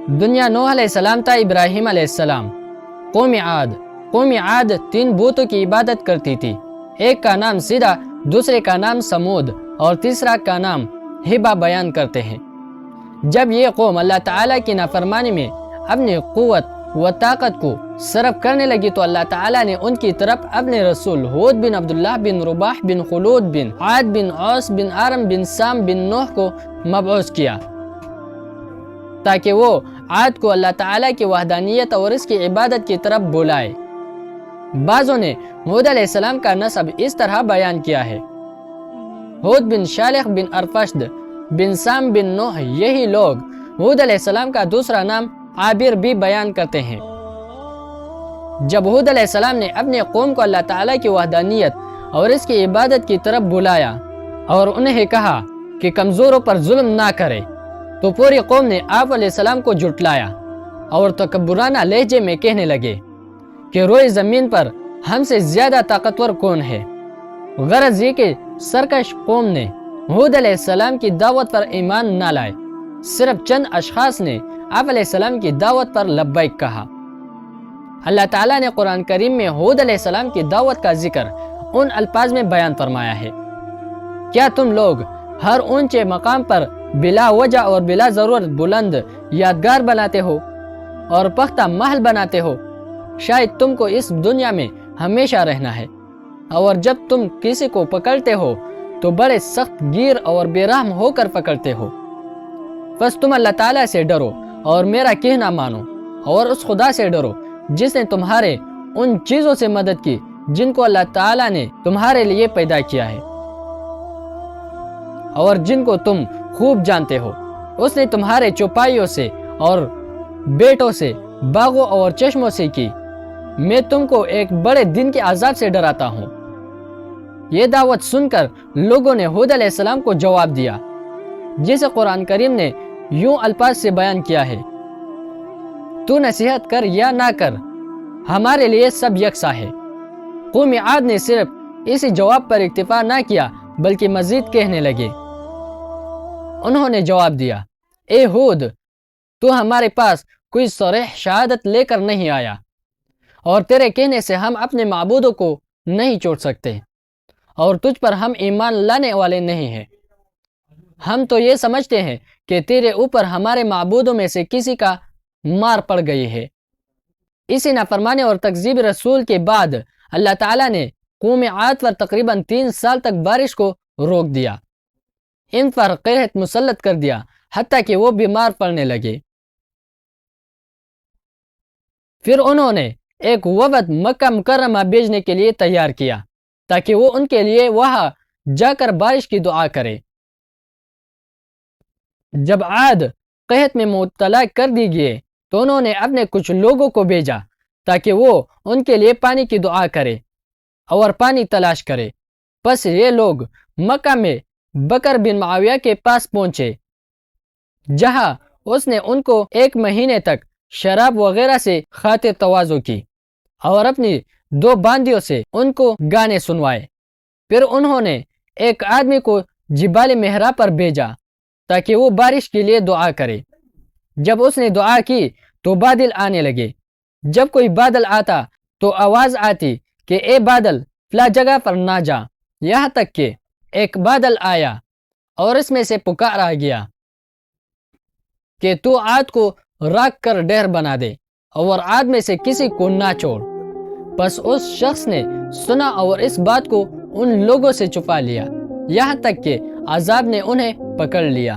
دنیا نوح علیہ السلام تا ابراہیم علیہ السلام۔ قوم عاد 3 بتوں کی عبادت کرتی تھی، ایک کا نام سیدھا، دوسرے کا نام سمود اور تیسرا کا نام ہبا بیان کرتے ہیں۔ جب یہ قوم اللہ تعالیٰ کی نافرمانی میں اپنی قوت و طاقت کو صرف کرنے لگی تو اللہ تعالیٰ نے ان کی طرف اپنے رسول ہود بن عبداللہ بن رباح بن خلود بن عاد بن اوس بن آرم بن سام بن نوح کو مبعوث کیا تاکہ وہ عاد کو اللہ تعالیٰ کی وحدانیت اور اس کی عبادت کی طرف بلائے۔ بعضوں نے ہود علیہ السلام کا نسب اس طرح بیان کیا ہے: ہود بن شالح بن ارفشد بن سام بن نوح۔ یہی لوگ ہود علیہ السلام کا دوسرا نام عابر بھی بیان کرتے ہیں۔ جب ہود علیہ السلام نے اپنے قوم کو اللہ تعالیٰ کی وحدانیت اور اس کی عبادت کی طرف بلایا اور انہیں کہا کہ کمزوروں پر ظلم نہ کرے، تو پوری قوم نے آپ علیہ السلام کو جھٹلایا اور تکبرانہ لہجے میں کہنے لگے کہ روئے زمین پر ہم سے زیادہ طاقتور کون ہے۔ غرض یہ کہ سرکش قوم نے ہود علیہ السلام کی دعوت پر ایمان نہ لائے، صرف چند اشخاص نے آپ علیہ السلام کی دعوت پر لبیک کہا۔ اللہ تعالیٰ نے قرآن کریم میں ہود علیہ السلام کی دعوت کا ذکر ان الفاظ میں بیان فرمایا ہے: کیا تم لوگ ہر اونچے مقام پر بلا وجہ اور بلا ضرورت بلند یادگار بناتے ہو اور پختہ محل بناتے ہو؟ شاید تم کو اس دنیا میں ہمیشہ رہنا ہے، اور جب تم کسی کو پکڑتے ہو تو بڑے سخت گیر اور بے رحم ہو کر پکڑتے ہو۔ بس تم اللہ تعالیٰ سے ڈرو اور میرا کہنا مانو، اور اس خدا سے ڈرو جس نے تمہارے ان چیزوں سے مدد کی جن کو اللہ تعالیٰ نے تمہارے لیے پیدا کیا ہے اور جن کو تم خوب جانتے ہو۔ اس نے تمہارے چوپائیوں سے اور بیٹوں سے، باغوں اور چشموں سے کی۔ میں تم کو ایک بڑے دن کے عذاب سے ڈراتا ہوں۔ یہ دعوت سن کر لوگوں نے ہود علیہ السلام کو جواب دیا، جسے قرآن کریم نے یوں الفاظ سے بیان کیا ہے: تو نصیحت کر یا نہ کر، ہمارے لیے سب یکساں ہے۔ قوم عاد نے صرف اسی جواب پر اکتفا نہ کیا بلکہ مزید کہنے لگے۔ انہوں نے جواب دیا: اے ہود، تو ہمارے پاس کوئی صریح شہادت لے کر نہیں آیا، اور تیرے کہنے سے ہم اپنے معبودوں کو نہیں چھوڑ سکتے، اور تجھ پر ہم ایمان لانے والے نہیں ہیں۔ ہم تو یہ سمجھتے ہیں کہ تیرے اوپر ہمارے معبودوں میں سے کسی کا مار پڑ گئی ہے۔ اسی نافرمانی اور تکذیب رسول کے بعد اللہ تعالیٰ نے قوم عاد پر تقریباً 3 سال تک بارش کو روک دیا، ان پر قحط مسلط کر دیا، حتیٰ کہ وہ بیمار پڑنے لگے۔ پھر انہوں نے ایک وفد مکہ مکرمہ بھیجنے کے لیے تیار کیا تاکہ وہ ان کے لیے وہاں جا کر بارش کی دعا کرے۔ جب عاد قحط میں مبتلا کر دی گئے تو انہوں نے اپنے کچھ لوگوں کو بھیجا تاکہ وہ ان کے لیے پانی کی دعا کرے اور پانی تلاش کرے۔ پس یہ لوگ مکہ میں بکر بن معاویہ کے پاس پہنچے، جہاں اس نے ان کو 1 مہینے تک شراب وغیرہ سے خاطر تواضع کی اور اپنی 2 باندیوں سے ان کو گانے سنوائے۔ پھر انہوں نے ایک آدمی کو جبال مہرا پر بھیجا تاکہ وہ بارش کے لیے دعا کرے۔ جب اس نے دعا کی تو بادل آنے لگے۔ جب کوئی بادل آتا تو آواز آتی کہ اے بادل فلاں جگہ پر نہ جا، یہاں تک کہ ایک بادل آیا اور اس میں سے پکارا گیا کہ تو عاد کو راکھ کر ڈھیر بنا دے اور عاد میں سے کسی کو نہ چھوڑ۔ پس اس شخص نے سنا اور اس بات کو ان لوگوں سے چھپا لیا، یہاں تک کہ عذاب نے انہیں پکڑ لیا۔